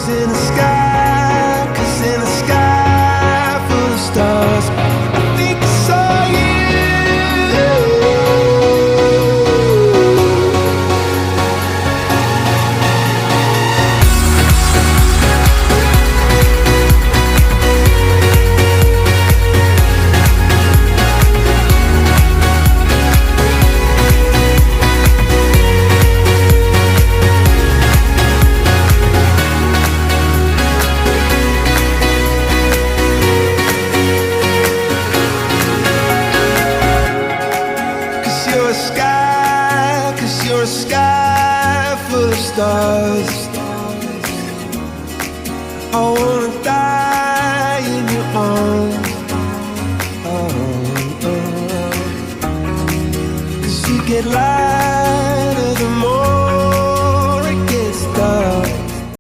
in the sky, 'cause in the sky full of stars, I think I saw you. You're a sky full of stars. I wanna die in your arms. Oh, oh, oh. 'Cause you get light